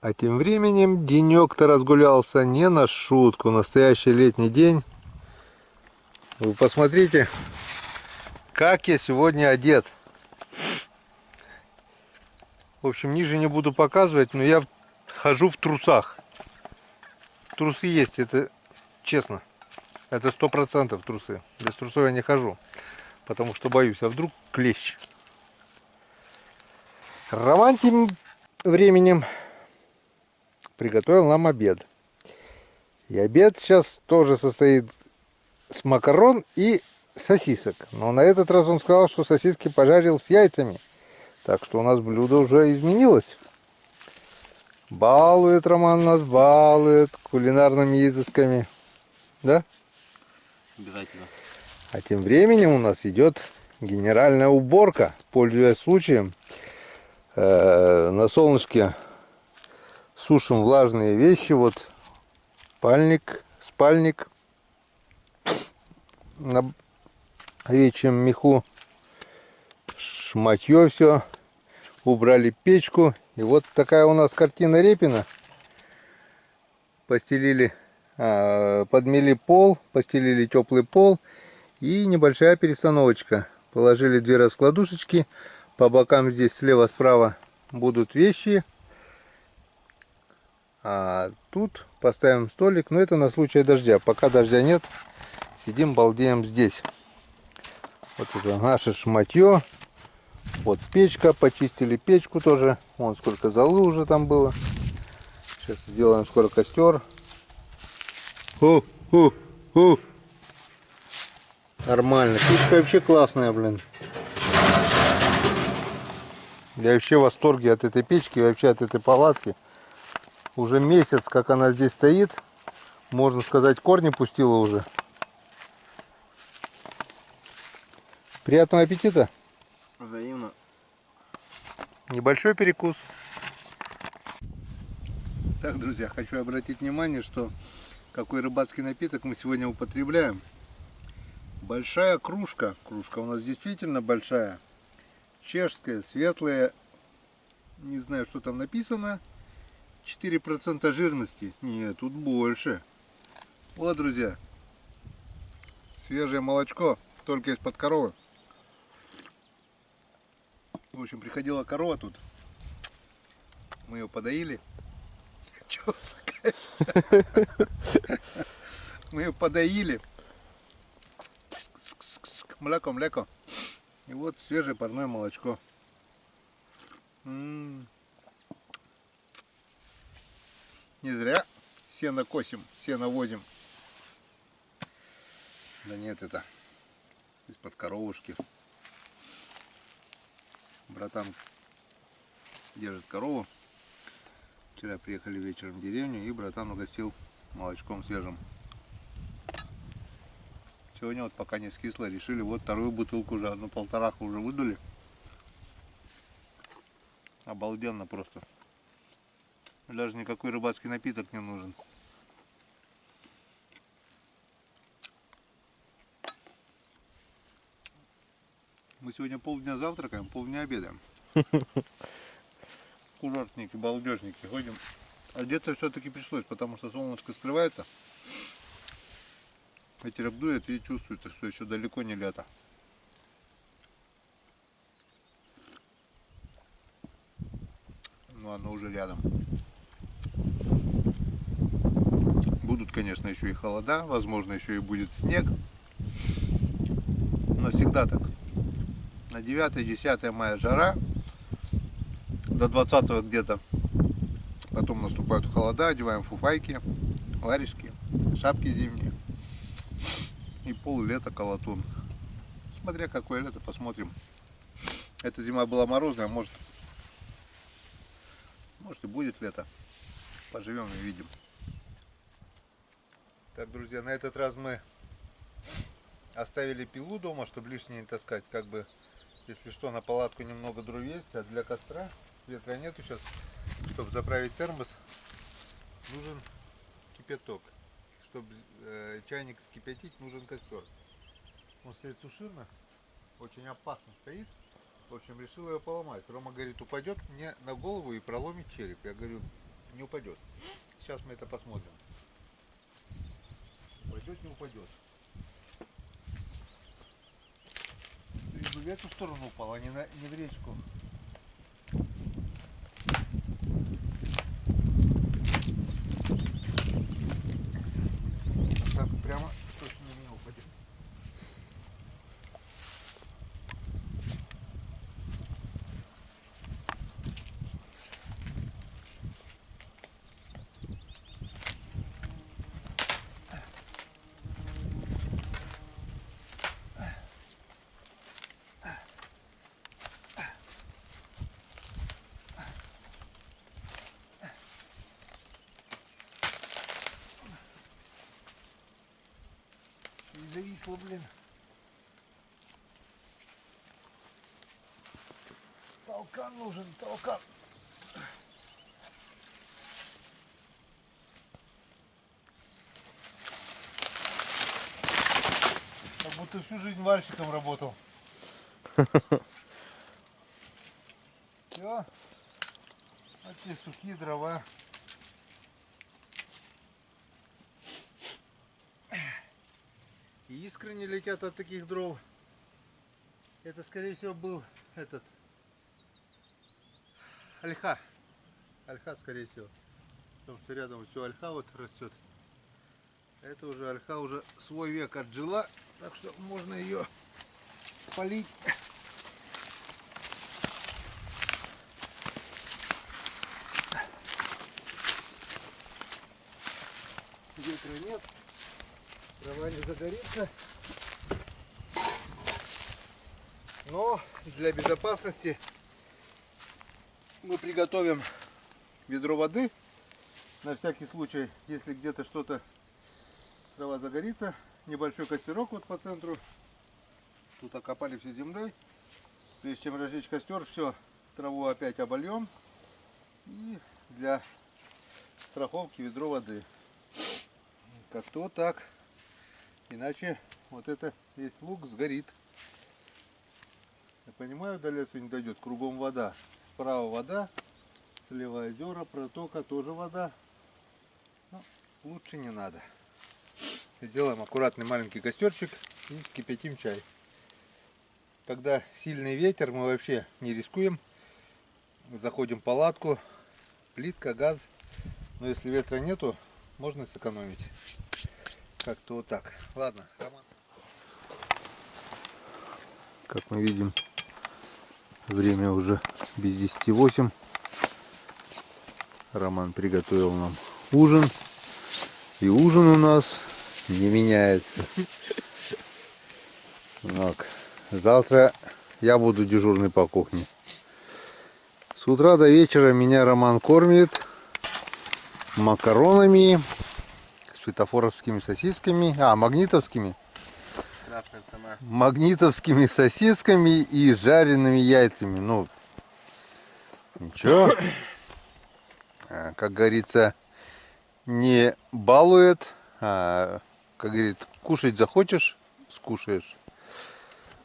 А тем временем денек-то разгулялся не на шутку. Настоящий летний день. Вы посмотрите, как я сегодня одет. В общем, ниже не буду показывать, но я хожу в трусах. Трусы есть, это честно. Это 100% трусы. Без трусов я не хожу, потому что боюсь, а вдруг клещ. Роман тем временем приготовил нам обед. И обед сейчас тоже состоит с макарон и сосисок. Но на этот раз он сказал, что сосиски пожарил с яйцами. Так что у нас блюдо уже изменилось. Балует Роман нас, балует кулинарными изысками. Да? Обязательно. А тем временем у нас идет генеральная уборка. Пользуясь случаем, на солнышке сушим влажные вещи. Вот спальник на овечьем меху, шматье все, убрали печку. И вот такая у нас картина Репина. Постелили, подмели пол, постелили теплый пол и небольшая перестановочка. Положили 2 раскладушечки, по бокам здесь слева-справа будут вещи. А тут поставим столик, но это на случай дождя. Пока дождя нет, сидим, балдеем здесь. Вот это наше шматье. Вот печка, почистили печку тоже. Вон сколько золы уже там было. Сейчас сделаем скоро костер. Нормально. Печка вообще классная, блин. Я вообще в восторге от этой печки, вообще от этой палатки. Уже месяц, как она здесь стоит. Можно сказать, корни пустила уже. Приятного аппетита. Взаимно. Небольшой перекус. Так, друзья, хочу обратить внимание, что какой рыбацкий напиток мы сегодня употребляем. Большая кружка. Кружка у нас действительно большая. Чешская, светлая. Не знаю, что там написано. 4% жирности. Нет, тут больше. Вот, друзья. Свежее молочко. Только из-под коровы. В общем, приходила корова тут. Мы ее подоили. Чего сакаешься? Мы ее подоили. Млеко. И вот свежее парное молочко. Не зря сено косим, сено возим. Да нет, это из-под коровушки. Братан держит корову. Вчера приехали вечером в деревню, и братан угостил молочком свежим. Сегодня вот пока не скисло, решили вот вторую бутылку уже, одну полтораху уже выдули. Обалденно просто. Даже никакой рыбацкий напиток не нужен. Мы сегодня полдня завтракаем, полдня обедаем. Курортники, балдежники ходим. Одеться все-таки пришлось, потому что солнышко скрывается. Ветер обдует и чувствуется, что еще далеко не лето. Но оно уже рядом. Будут, конечно, еще и холода, возможно, еще и будет снег. Но всегда так. На 9-10 мая жара, до 20 где-то. Потом наступают холода, одеваем фуфайки, варежки, шапки зимние. И пол-лета колотун. Смотря какое лето, посмотрим. Эта зима была морозная, может и будет лето. Поживем и видим. Так, друзья, на этот раз мы оставили пилу дома, чтобы лишнее не таскать. Как бы, если что, на палатку немного дров есть, а для костра ветра нету сейчас. Чтобы заправить термос, нужен кипяток. Чтобы чайник скипятить, нужен костер. Он стоит суширно, очень опасно стоит. В общем, решил ее поломать. Рома говорит, упадет мне на голову и проломит череп. Я говорю, не упадет. Сейчас мы это посмотрим. Упадет, не упадет. Лишь бы в эту сторону упал, а не в речку. Так прямо точно не упадет. И зависло, блин. Толкан нужен, толкан. Как будто всю жизнь вальщиком работал. Все. Вот те сухие дрова. И искры не летят от таких дров. Это, скорее всего, был этот ольха. Ольха, скорее всего. Потому что рядом все ольха вот растет. Это уже ольха уже свой век отжила. Так что можно ее полить. Ветра нет. Трава не загорится. Но для безопасности мы приготовим ведро воды. На всякий случай, если где-то что-то, трава загорится. Небольшой костерок вот по центру. Тут окопали все землей. Прежде чем разжечь костер, все, траву опять обольем. И для страховки ведро воды. Как-то вот так. Иначе вот это весь лук сгорит. Я понимаю, до леса не дойдет. Кругом вода. Справа вода. Слева озера, протока, тоже вода. Но лучше не надо. Сделаем аккуратный маленький костерчик и кипятим чай. Когда сильный ветер, мы вообще не рискуем. Заходим в палатку. Плитка, газ. Но если ветра нету, можно сэкономить. Как-то вот так. Ладно, Роман. Как мы видим, время уже без 10:08. Роман приготовил нам ужин. И ужин у нас не меняется. Так. Завтра я буду дежурный по кухне. С утра до вечера меня Роман кормит макаронами, светофоровскими сосисками, магнитовскими. Магнитовскими сосисками и жареными яйцами. Ну, ничего. Как говорится, не балует, а, как говорит, кушать захочешь, скушаешь.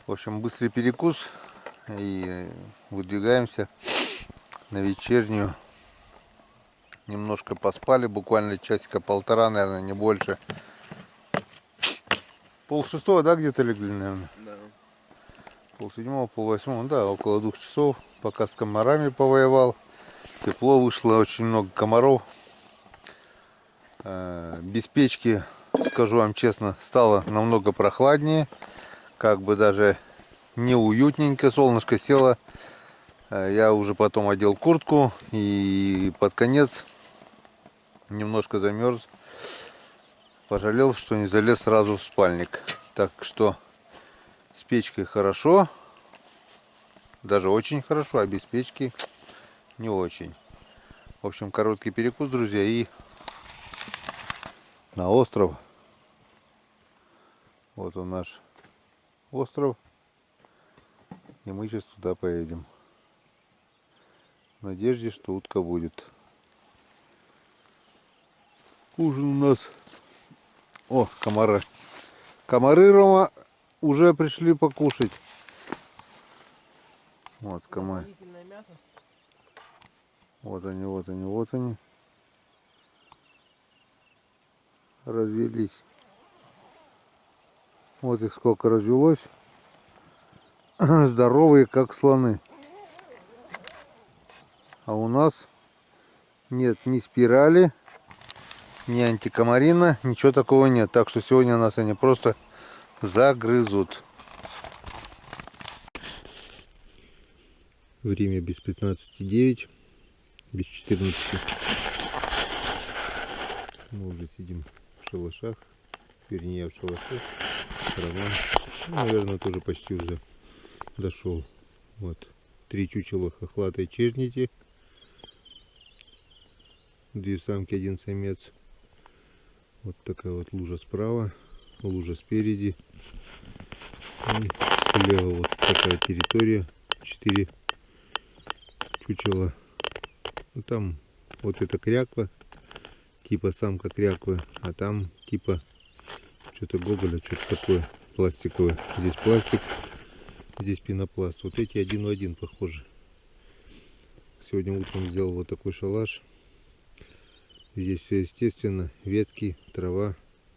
В общем, быстрый перекус и выдвигаемся на вечернюю. Немножко поспали, буквально часика полтора, наверное, не больше. 5:30, да, где-то легли, наверное? Да. 7:30, 7:30, да, около 2 часов, пока с комарами повоевал. Тепло вышло, очень много комаров. Без печки, скажу вам честно, стало намного прохладнее. Как бы даже неуютненько, солнышко село. Я уже потом одел куртку и под конец немножко замерз. Пожалел, что не залез сразу в спальник. Так что с печкой хорошо, даже очень хорошо, а без печки не очень. В общем, короткий перекус, друзья, и на остров. Вот он наш остров. И мы сейчас туда поедем. В надежде, что утка будет. Ужин у нас. О, комары. Комары, Рома, уже пришли покушать. Вот комары. Вот они, вот они, вот они. развелись. Вот их сколько развелось. Здоровые, как слоны. А у нас нет ни спирали, ни антикомарина, ничего такого нет. Так что сегодня нас они просто загрызут. Время без 15:09, без 14. Мы уже сидим в шалашах, вернее я в шалаше. Трава, наверное, тоже почти уже дошел. Вот 3 чучела хохлатой чежнити, 2 самки, 1 самец. Вот такая вот лужа справа, лужа спереди. И слева вот такая территория, 4 чучела. Ну, там вот это кряква, типа самка кряквы, а там типа что-то гоголя, что-то такое пластиковое. Здесь пластик, здесь пенопласт. Вот эти один в один похожи. Сегодня утром сделал вот такой шалаш. Здесь все естественно, ветки, трава.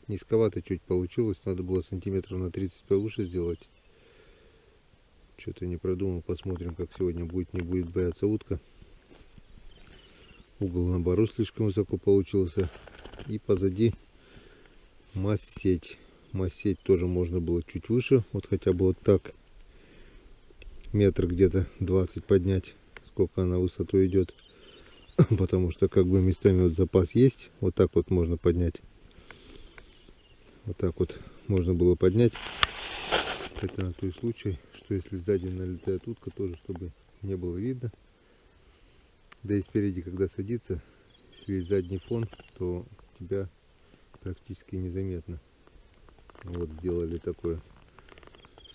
Низковато чуть получилось, надо было сантиметров на 30 повыше сделать. Что-то не продумал, посмотрим, как сегодня будет, не будет бояться утка. Угол наоборот слишком высоко получился. И позади масс-сеть. Масс-сеть тоже можно было чуть выше, вот хотя бы вот так. Метр где-то 20 поднять, сколько она высоту идет. Потому что как бы местами вот запас есть. Вот так вот можно поднять. Вот так вот можно было поднять. Это на тот случай, что если сзади налетает утка, тоже чтобы не было видно. Да и спереди, когда садится, если есть задний фон, то тебя практически незаметно. Вот сделали такое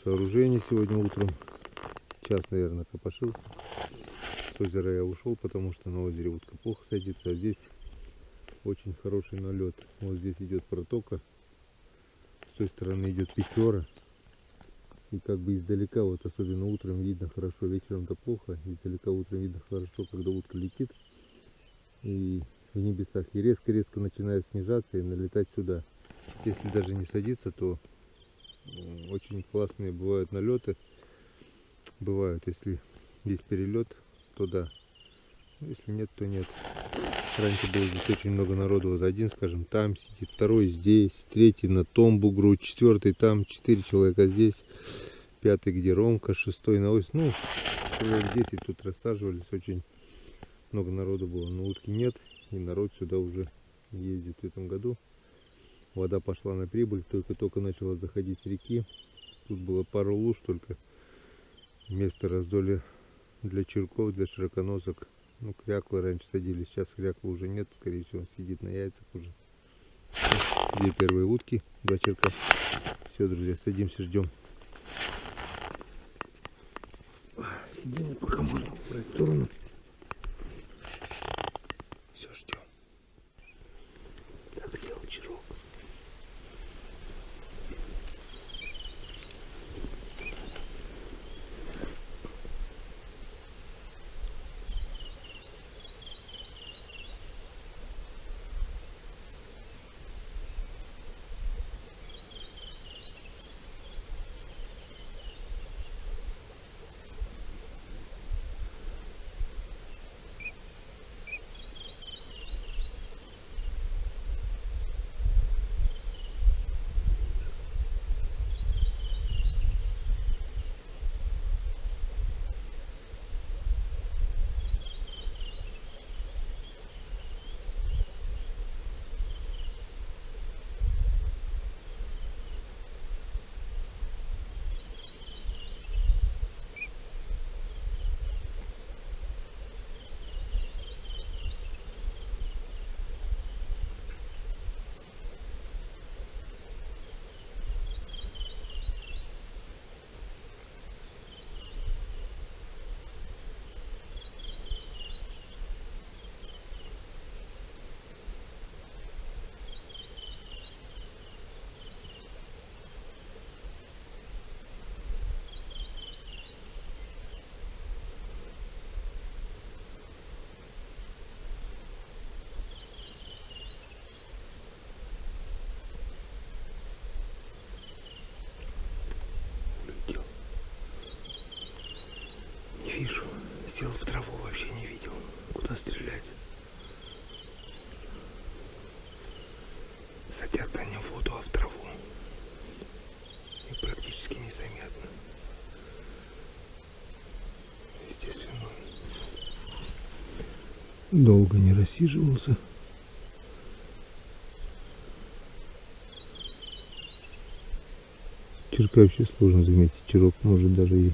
сооружение сегодня утром. Час, наверное, копошился. С озера я ушел, потому что на озере утка плохо садится, а здесь очень хороший налет. Вот здесь идет протока, с той стороны идет печора. И как бы издалека, вот особенно утром видно хорошо, вечером-то плохо, издалека утром видно хорошо, когда утка летит и в небесах, и резко-резко начинает снижаться и налетать сюда. Если даже не садится, то очень классные бывают налеты. Бывают, если есть перелет, то да. Если нет, то нет. Раньше было здесь очень много народу. Вот один, скажем, там сидит, второй здесь, третий на том бугру, четвертый там, 4 человека здесь, пятый где Ромка, шестой на ось. Ну, человек 10 тут рассаживались, очень много народу было. Но утки нет, и народ сюда уже ездит в этом году. Вода пошла на прибыль, только начала заходить с реки. Тут было пару луж только. Место раздолья для черков, для широконосок. Ну, кряквы раньше садились, сейчас кряквы уже нет, скорее всего, сидит на яйцах уже. 2 первые утки, 2 черка. Все, друзья, садимся, ждем. Сидим, пока можно убрать в сторону. Все, ждем. Так, сел черок. вообще не видел, куда стрелять. Садятся они в воду, а в траву. И практически незаметно. Естественно, долго не рассиживался. Черка вообще сложно заметить. Черок может даже и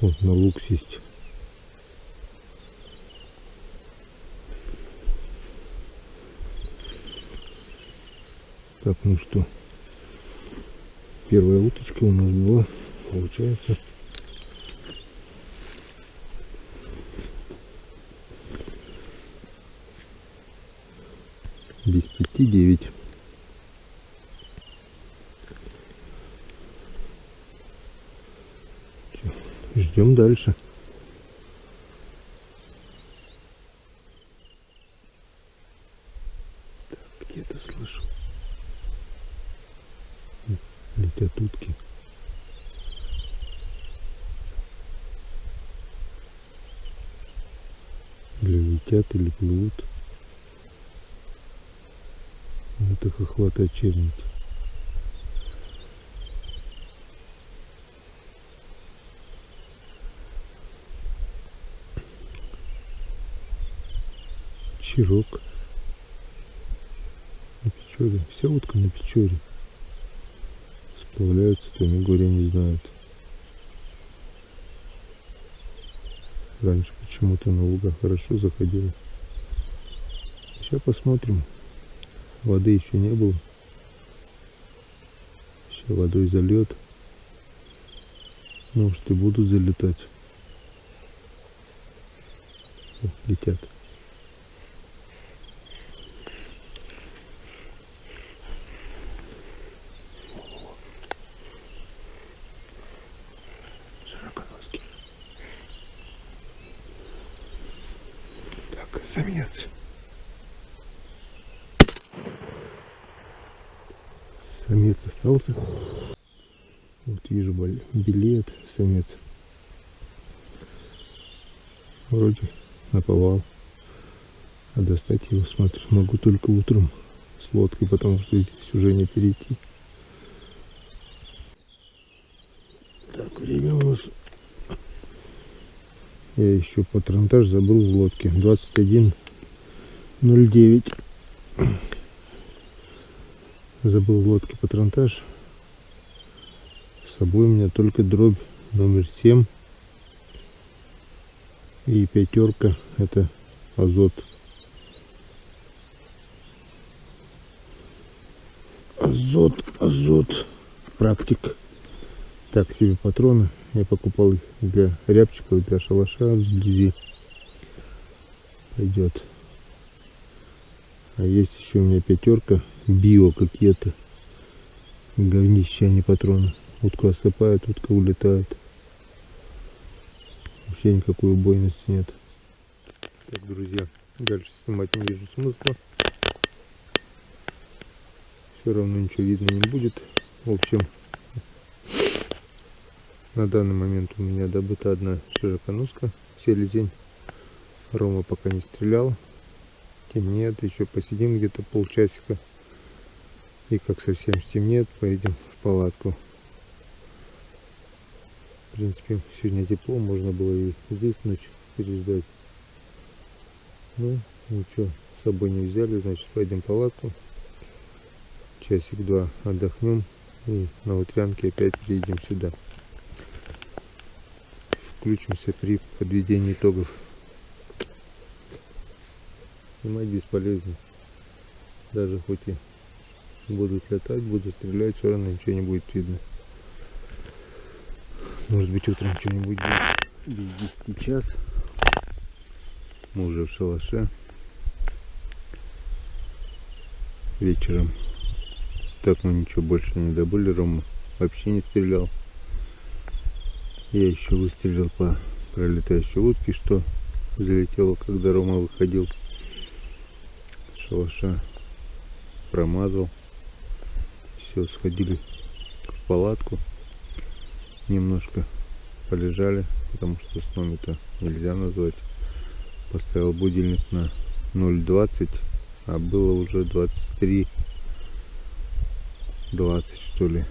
вот на лук сесть. Так, ну что, первая уточка у нас была, получается, без 5-9. Ждем дальше. Так, где-то слышу. Летят утки. Или летят, или плывут. Это хохлатая чернить. Черок на Печоре. Вся утка на Печоре. Сплавляются, то ни горя не знают. Раньше почему-то на луга хорошо заходила. Сейчас посмотрим. Воды еще не было. Сейчас водой зальет. Может и будут залетать. Вот, летят. Широконосский. Так, самец. Самец остался. Вот вижу белеет самец. Вроде наповал. А достать его, смотрю, могу только утром с лодкой, потому что здесь уже не перейти. Так, время у нас... Я еще патронтаж забыл в лодке. 21:09. Забыл в лодке патронтаж. С собой у меня только дробь номер 7 и 5, это азот. Азот. Практик. Так себе патроны. Я покупал их для рябчиков, для шалаша вблизи. Пойдет. А есть еще у меня 5 био какие-то. Говнища, а не патроны. Утку осыпает, утка улетает. Вообще никакой убойности нет. Так, друзья, дальше снимать не вижу смысла. Все равно ничего видно не будет. В общем, на данный момент у меня добыта одна широконоска, селезень. Рома пока не стрелял. Темнеет, еще посидим где-то полчасика. И как совсем стемнеет, поедем в палатку. В принципе, сегодня тепло, можно было и здесь ночь переждать. Ну, ничего, с собой не взяли, значит, пойдем в палатку. Часик-два отдохнем и на утрянке опять приедем сюда. Включимся при подведении итогов. Снимать бесполезно. Даже хоть и будут летать, будут стрелять, все равно ничего не будет видно. Может быть, утром что-нибудь будет. Без 10 час. Мы уже в шалаше. Вечером. Так мы ничего больше не добыли. Рома вообще не стрелял. Я еще выстрелил по пролетающей утке, что залетело, когда Рома выходил с шалаша. Промазал. Все, сходили в палатку. Немножко полежали, потому что сном это нельзя назвать. Поставил будильник на 0:20, а было уже 23:20 что ли.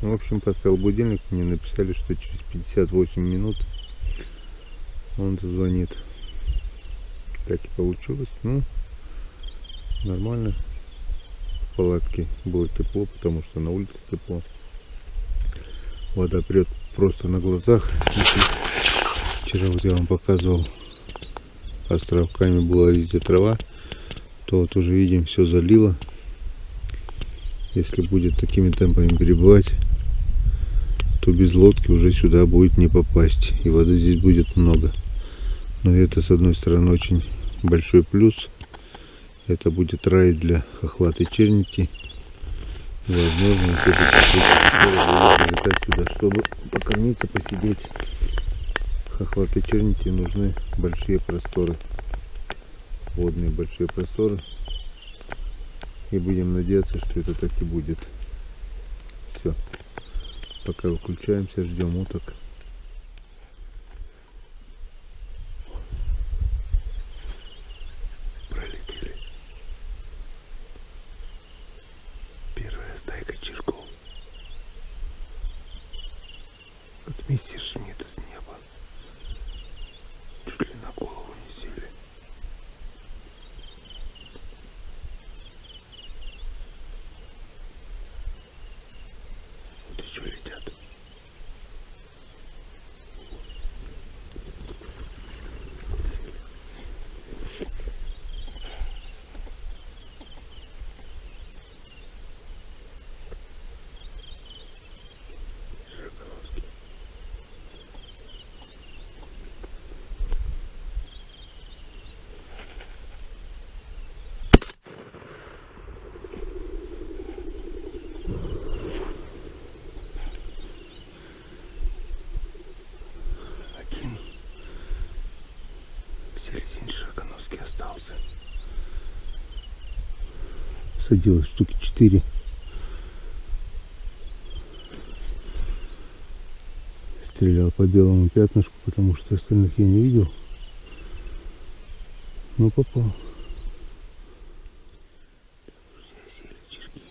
В общем, поставил будильник, мне написали, что через 58 минут он зазвонит. Так и получилось. Ну, нормально. В палатке было тепло, потому что на улице тепло. Вода прет просто на глазах. Вчера вот я вам показывал, островками была везде трава, то вот уже видим, все залило. Если будет такими темпами перебывать, то без лодки уже сюда будет не попасть, и воды здесь будет много. Но это, с одной стороны, очень большой плюс. Это будет рай для хохлатой черники. И, возможно, если это летать сюда, чтобы покормиться, посидеть. Хохлатой черники нужны большие просторы, водные большие просторы. И будем надеяться, что это так и будет. Все. Пока выключаемся, ждем уток. Пролетели. Первая стайка черков. От мистер Шмидта с неба. Чуть ли на голову не сели. Вот еще летят. Сельдень широконосский остался. Садилось штуки 4. Стрелял по белому пятнышку, потому что остальных я не видел. Но попал. Друзья, сели черки.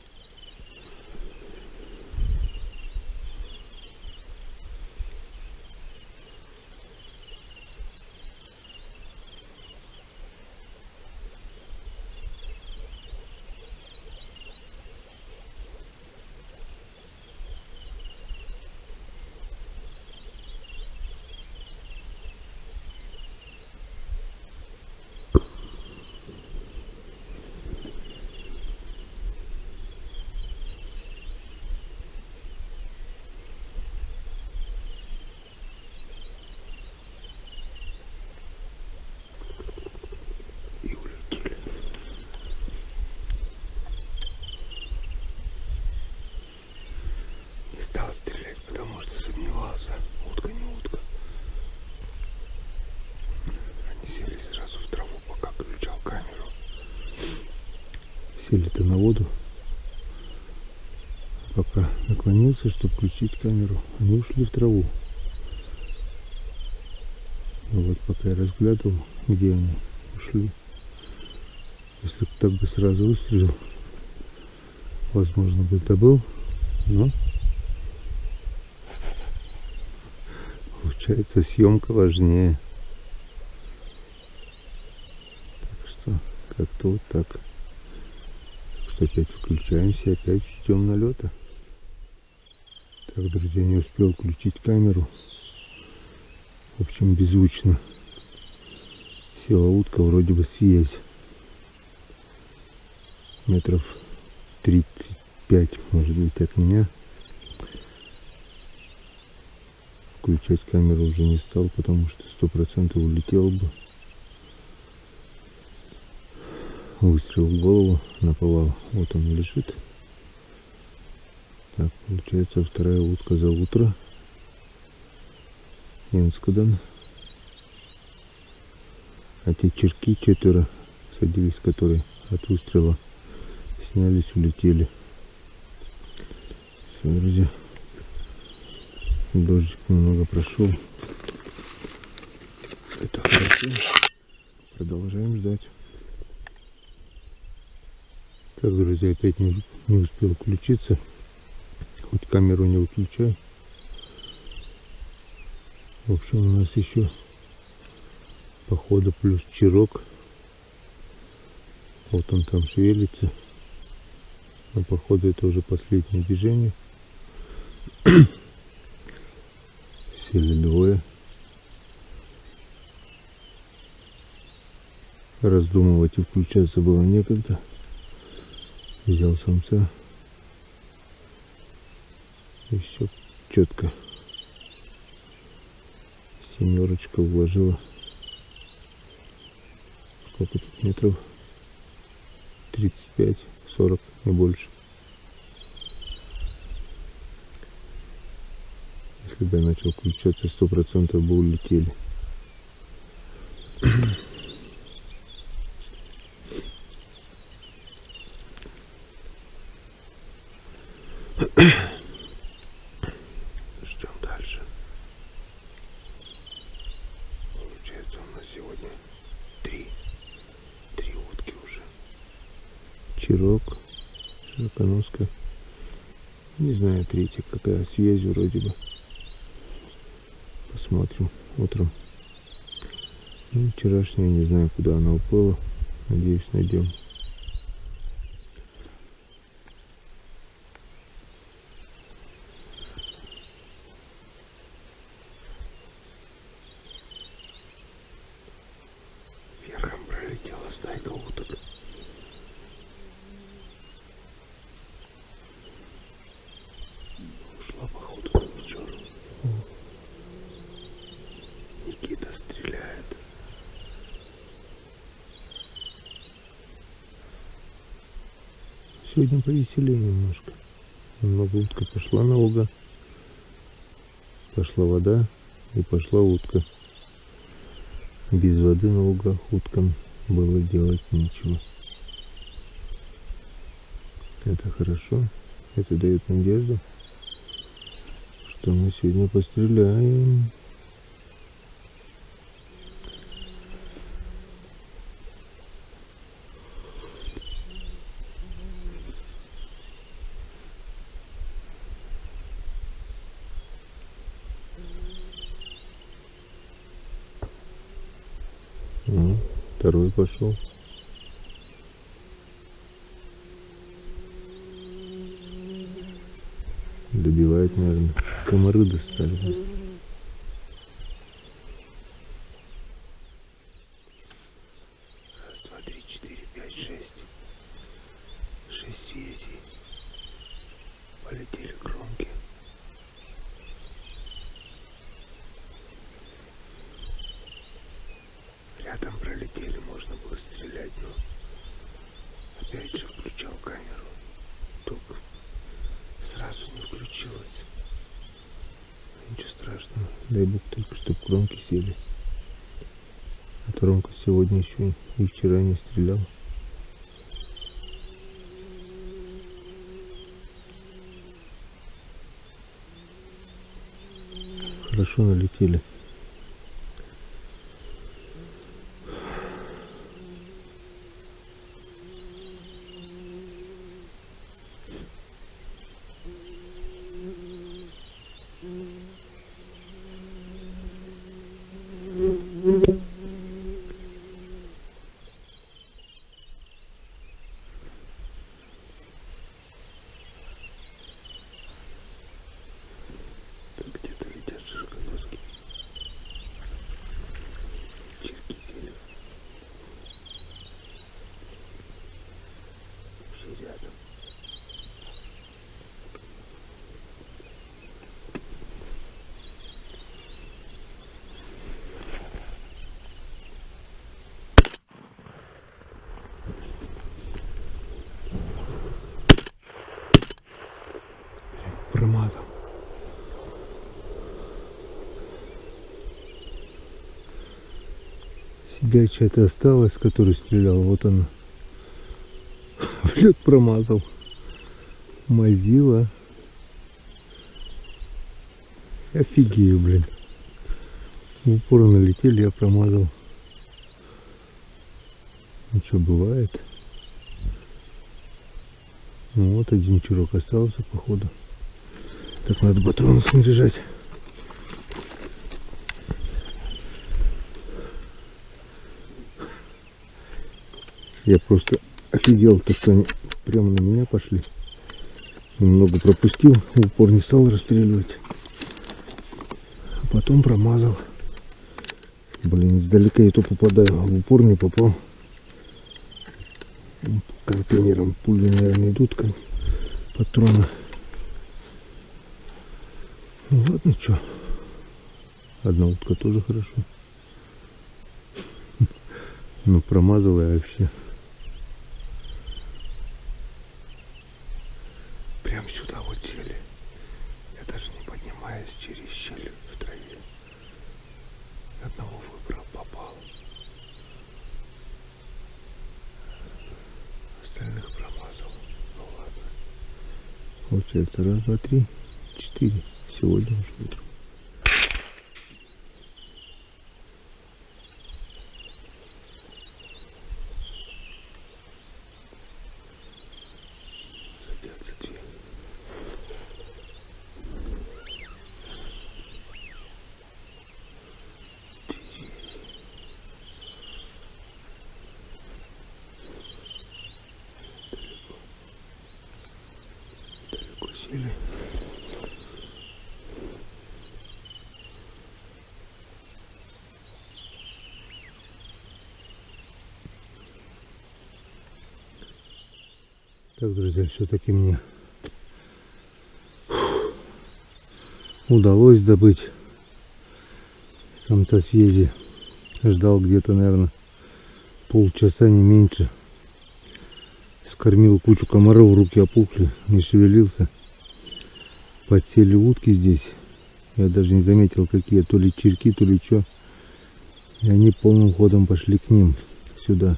Стал стрелять, потому что сомневался, утка не утка. Они сели сразу в траву, пока включал камеру. Сели-то на воду. Пока наклонился, чтобы включить камеру, они ушли в траву. И вот пока я разглядывал, где они ушли. Если бы так бы сразу выстрелил, возможно бы это был, но получается, съемка важнее. Так что как-то вот так. Так что опять включаемся, опять ждем налета. Так, друзья, не успел включить камеру. В общем, беззвучно. Села утка, вроде бы съесть. Метров 35, может быть, от меня. Включать камеру уже не стал, потому что 100% улетел бы. Выстрел в голову, наповал. Вот он лежит. Так, получается, вторая утка за утро. Энскуден. А те черки 4 садились, которые от выстрела снялись, улетели. Все, друзья. Дождик немного прошел. Это хорошо. Продолжаем ждать. Так, друзья, опять не успел включиться. Хоть камеру не выключай. В общем, у нас еще походу плюс чирок. Вот он там шевелится. Но походу это уже последнее движение. Сели двое. Раздумывать и включаться было некогда. Взял самца. И все четко. Семерочка вложила. Сколько тут метров? 35-40, не больше. Если бы я начал включаться, 100% бы улетели. Ждем дальше. Получается, у нас сегодня три утки уже. Чирок, широконоска. Не знаю, третья какая, связь вроде бы. Посмотрим утром. Ну, вчерашняя, не знаю, куда она упала. Надеюсь, найдем. Верхом пролетела стайка уток. Ушла походу на вечер. Никита стреляет. Сегодня повеселее немножко. Немного утка пошла на луга. Пошла вода и пошла утка. Без воды на лугах уткам было делать нечего. Это хорошо. Это дает надежду, что мы сегодня постреляем. Второй пошел. Добивает, наверное. Комары достали. Раз, два, три, четыре, пять, шесть. 6 связей. Полетели кромки. Рядом пролетели, можно было стрелять, но опять же включал камеру. Только сразу не включилась. Ничего страшного. Дай бог только, чтобы кромки сели. А то Ромка сегодня еще и вчера не стрелял. Хорошо налетели. Так, где-то летят широконоски. Чирки сели. Все рядом. Промазал. Сидячая-то осталась, который стрелял. Вот она. В лед промазал. Мазила. Офигею, блин. В упор налетели, я промазал. Ну что, бывает. Ну вот один чурок остался, походу. Так, надо патроны снаряжать. Я просто офигел, то что они прямо на меня пошли. Немного пропустил, в упор не стал расстреливать. А потом промазал. Блин, издалека и то попадаю, а в упор не попал. Контейнером пули, наверное, идут, как патроны. Ну ладно, что. Одна утка тоже хорошо. Ну, промазала я вообще. Прям сюда вот сели. Я даже не поднимаясь через щель в траве. Одного выбрал, попал. Остальных промазал. Ну ладно. Получается, раз, два, три, 4. Сегодня уже утром. Садятся две. Далеко сели. Так, друзья, все-таки мне удалось добыть самца съезди. Ждал где-то, наверное, полчаса, не меньше. Скормил кучу комаров, руки опухли, не шевелился. Подсели утки здесь. Я даже не заметил, какие, то ли черки, то ли что. И они полным ходом пошли к ним, сюда.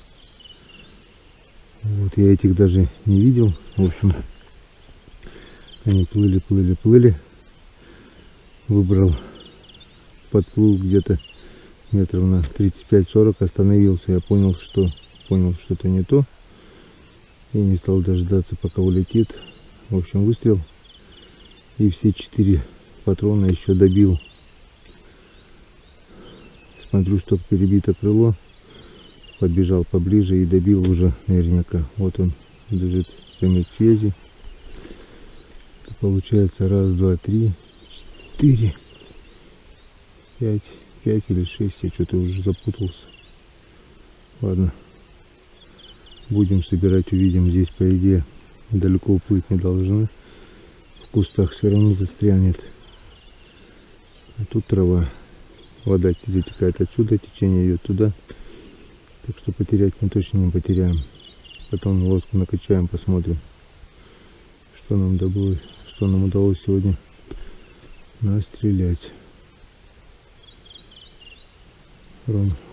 Вот я этих даже не видел. В общем, они плыли. Выбрал, подплыл где-то метров на 35-40, остановился. Я понял, что что-то не то. И не стал дождаться, пока улетит. В общем, выстрел. И все 4 патрона еще добил. Смотрю, что перебито крыло. Подбежал поближе и добил уже наверняка. Вот он лежит, самец съезди. Получается раз, два, три, 4, 5 или 6. Я что-то уже запутался. Ладно. Будем собирать, увидим. Здесь, по идее, далеко уплыть не должны. В кустах все равно застрянет. А тут трава. Вода затекает отсюда, течение идет туда. Так что потерять мы точно не потеряем. Потом лодку накачаем, посмотрим, что нам удалось сегодня настрелять.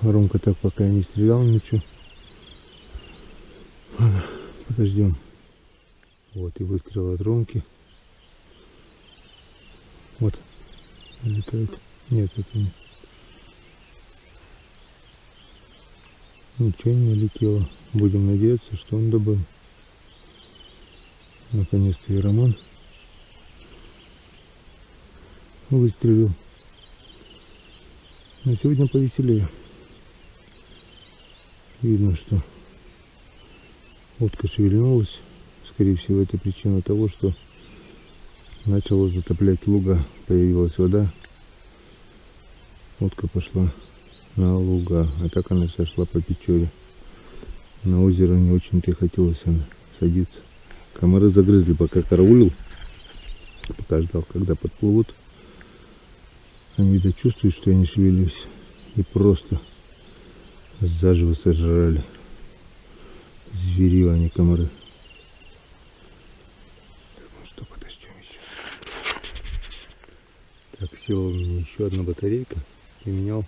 Ромка так пока и не стрелял ничего. Ладно, подождем. Вот и выстрел от Ромки. Вот. Летает. Нет, это не. Ничего не летело. Будем надеяться, что он добыл. Наконец-то и Роман выстрелил. Но сегодня повеселее. Видно, что утка шевельнулась. Скорее всего, это причина того, что начало затоплять луга. Появилась вода. Утка пошла на луга, а так она вся шла по Печоре. На озеро не очень-то и хотелось садиться. Комары загрызли, пока караулил, пока ждал, когда подплывут. Они, видно, чувствуют, что я не шевелюсь, и просто заживо сожрали. Зверила они, комары. Так, ну что, подождем еще. Так, села у меня еще одна батарейка. Поменял.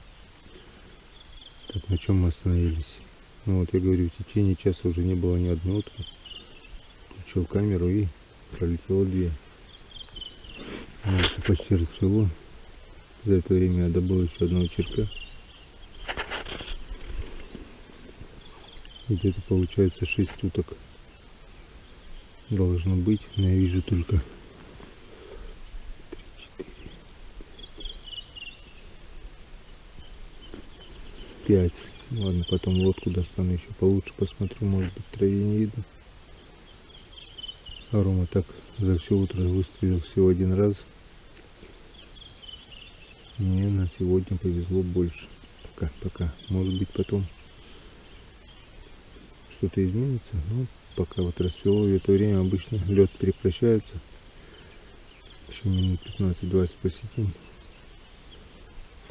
Так, на чем мы остановились? Ну вот я говорю, в течение часа уже не было ни одной утки. Включил камеру и пролетело 2. Ну, это почти расцвело. За это время я добыл еще одного червя. Где-то получается 6 уток должно быть, но я вижу только 5. Ладно, потом лодку достану еще получше, посмотрю, может быть, в траве не видно. А Рома так за все утро выстрелил всего один раз. Мне на сегодня повезло больше. Пока. Может быть, потом что-то изменится, но пока вот расцвело, в это время обычно лед прекращается. Еще минут 15-20 посидим.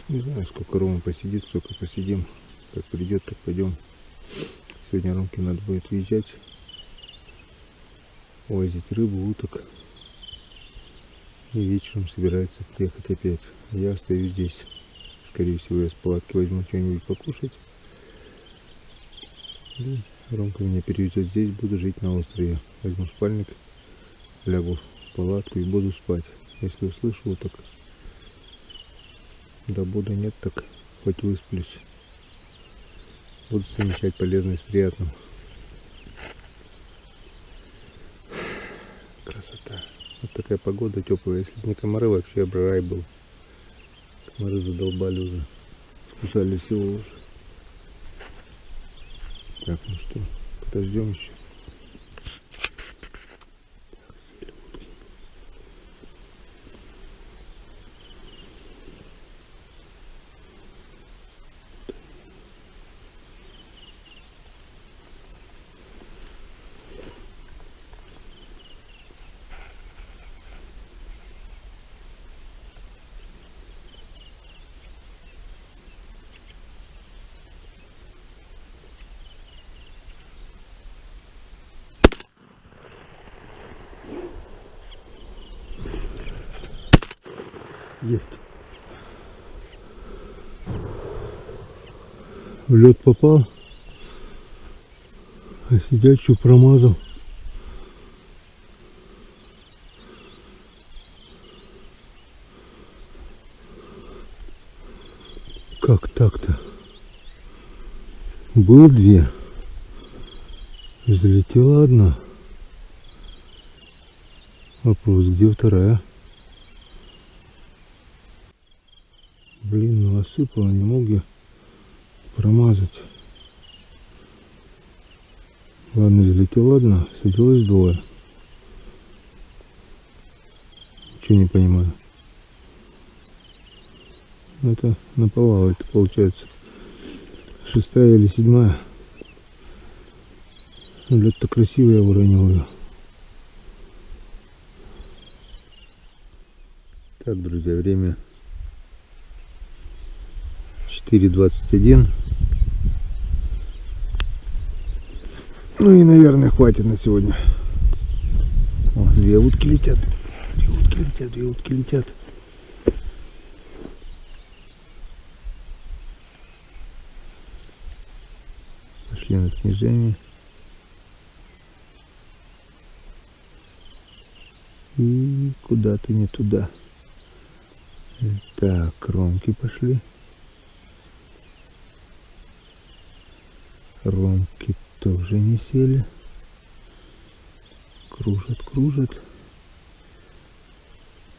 Не знаю, сколько Рома посидит, столько посидим. Как придет, так пойдем. Сегодня Ромке надо будет въезжать, возить рыбу, уток. И вечером собирается приехать опять. Я остаюсь здесь. Скорее всего, я с палатки возьму что-нибудь покушать. И Ромка меня перевезет здесь, буду жить на острове. Возьму спальник, лягу в палатку и буду спать. Если услышу уток, да буду, нет, так хоть высплюсь. Буду совмещать полезное с приятным. Красота. Вот такая погода теплая. Если бы не комары, вообще бы рай был. Комары задолбали уже. Скушали всего уже. Так, ну что, подождем еще. Есть. В лед попал, а сидячую промазал. Как так-то? Было 2. Залетела 1. Вопрос, где вторая? Блин, ну осыпало, не мог я промазать. Ладно, залетела 1, садилась 2. Ничего не понимаю. Это наповало, это получается 6 или 7. Лед-то красивый, я выронил ее. Так, друзья, время 4:21. Ну и, наверное, хватит на сегодня. О, 2 утки летят. 2 утки летят. Пошли на снижение. И куда-то не туда. Так, кромки пошли. Ромки тоже не сели. Кружат.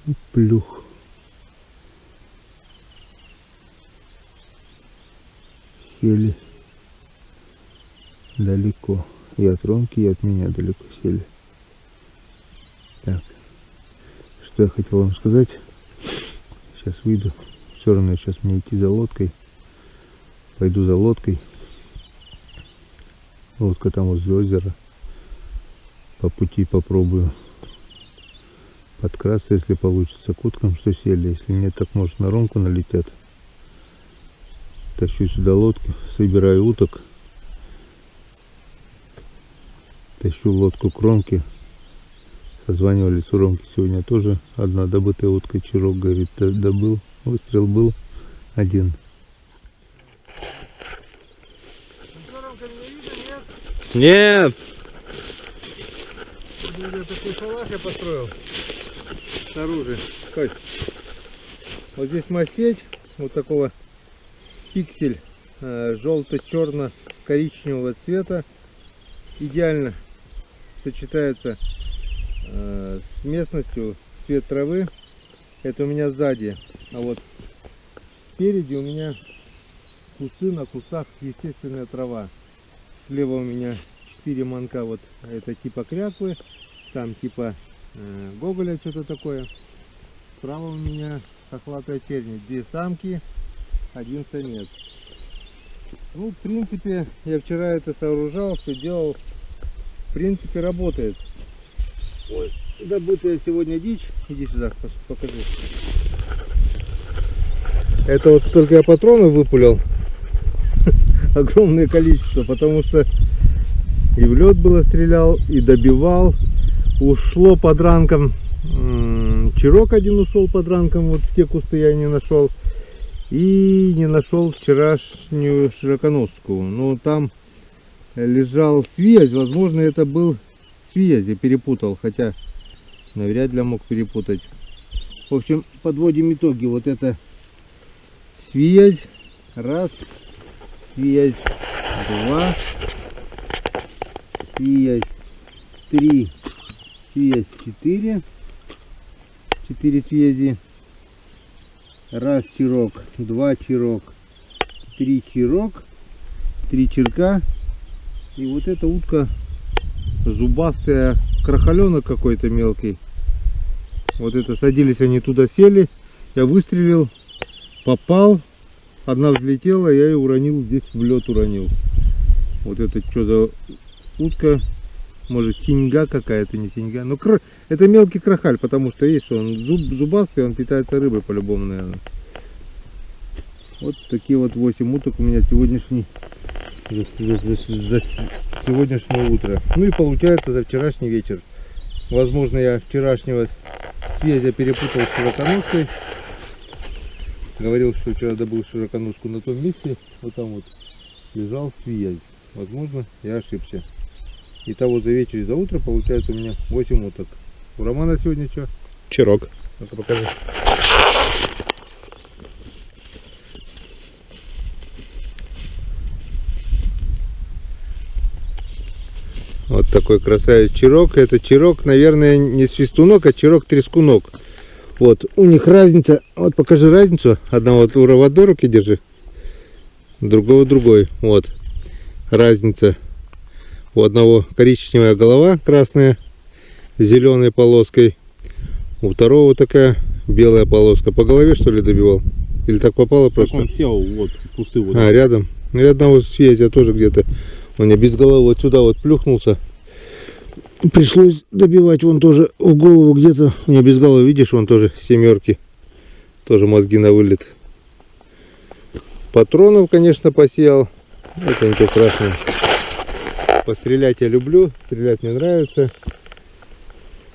И плюх. Сели далеко. И от Ромки, и от меня далеко сели. Так. Что я хотел вам сказать. Сейчас выйду. Все равно сейчас мне идти за лодкой. Пойду за лодкой. Лодка там возле озера. По пути попробую подкрасться, если получится, к уткам, что сели. Если нет, так может на Ромку налетят. Тащу сюда лодку, собираю уток. Тащу лодку к Ромке. Созванивались у Ромки сегодня тоже. 1 добытая утка, черок, говорит, добыл. Выстрел был 1. Нет! Я такой шалаш я построил снаружи. Стой. Вот здесь масеть вот такого пиксель желто-черно-коричневого цвета. Идеально сочетается с местностью. Цвет травы. Это у меня сзади. А вот спереди у меня кусты, на кустах естественная трава. Слева у меня 4 манка, вот это типа кряквы, там типа гоголя, что-то такое. Справа у меня хохлатая чернь, 2 самки, 1 самец. Ну, в принципе, я вчера это сооружал, все делал. В принципе, работает. Ой, добытая сегодня дичь. Иди сюда, покажу. Это вот только я патроны выпулил. Огромное количество, потому что и в лед было стрелял, и добивал. Ушло под ранком. Чирок один ушел под ранком, вот в те кусты я не нашел. И не нашел вчерашнюю широконоску. Но там лежал свияз, возможно это был свияз, я перепутал, хотя навряд ли мог перепутать. В общем, подводим итоги. Вот это свияз, раз, свияз, 2, свияз, 3, свияз, 4 связи, раз чирок, 2 чирок, 3 чирок, 3 чирка. И вот эта утка зубастая, крахаленок какой-то мелкий. Вот это садились они туда, сели, я выстрелил, попал, одна взлетела, я ее уронил, здесь в лед уронил. Вот это что за утка, может синьга какая-то, не синьга, но это мелкий крахаль, потому что есть, что он зубастый, он питается рыбой по-любому, наверное. Вот такие вот 8 уток у меня сегодняшний за сегодняшнее утро. Ну и получается за вчерашний вечер. Возможно, я вчерашнего связя перепутал с широконоской. Говорил, что вчера добыл широконоску на том месте. Вот там вот лежал связь. Возможно, я ошибся. Итого за вечер и за утро получается у меня 8 уток. У Романа сегодня что? Чирок. Ну-ка покажи. Вот такой красавец чирок. Это чирок, наверное, не свистунок, а чирок-трескунок. Вот, у них разница. Вот покажи разницу. Одного вот в одной руке держи, другого другой. Вот разница. У одного коричневая голова красная с зеленой полоской. У второго вот такая белая полоска. По голове что ли добивал? Или так попало просто? Он сел вот в кусты. Вот. А, рядом. Ну и одного связя тоже где-то. Он не без головы вот сюда вот плюхнулся. Пришлось добивать, вон тоже в голову где-то. У меня без головы, видишь, вон тоже семерки. Тоже мозги на вылет. Патронов, конечно, посеял. Это ничего страшного. Пострелять я люблю, стрелять мне нравится.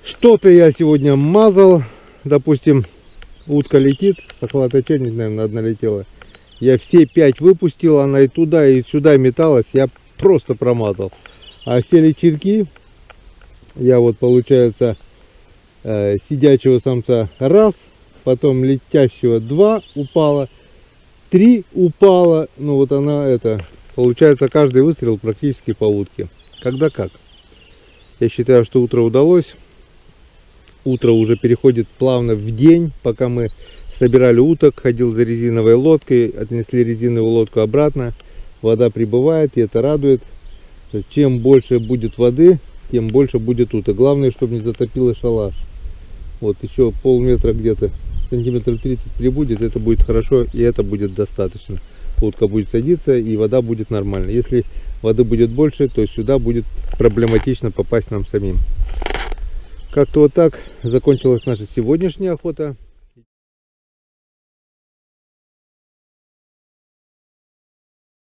Что-то я сегодня мазал. Допустим, утка летит, хохлатая чернь, наверное, одна летела. Я все 5 выпустил, она и туда, и сюда металась. Я просто промазал. А сели чирки. Я вот, получается, сидячего самца раз, потом летящего 2 упало, 3 упало. Ну вот она это, получается, каждый выстрел практически по утке. Когда как. Я считаю, что утро удалось. Утро уже переходит плавно в день, пока мы собирали уток, ходил за резиновой лодкой, отнесли резиновую лодку обратно. Вода прибывает, и это радует. Чем больше будет воды, тем больше будет уток. Главное, чтобы не затопило шалаш. Вот еще полметра где-то, сантиметров 30 прибудет, это будет хорошо, и это будет достаточно. Утка будет садиться, и вода будет нормальная. Если воды будет больше, то сюда будет проблематично попасть нам самим. Как-то вот так закончилась наша сегодняшняя охота.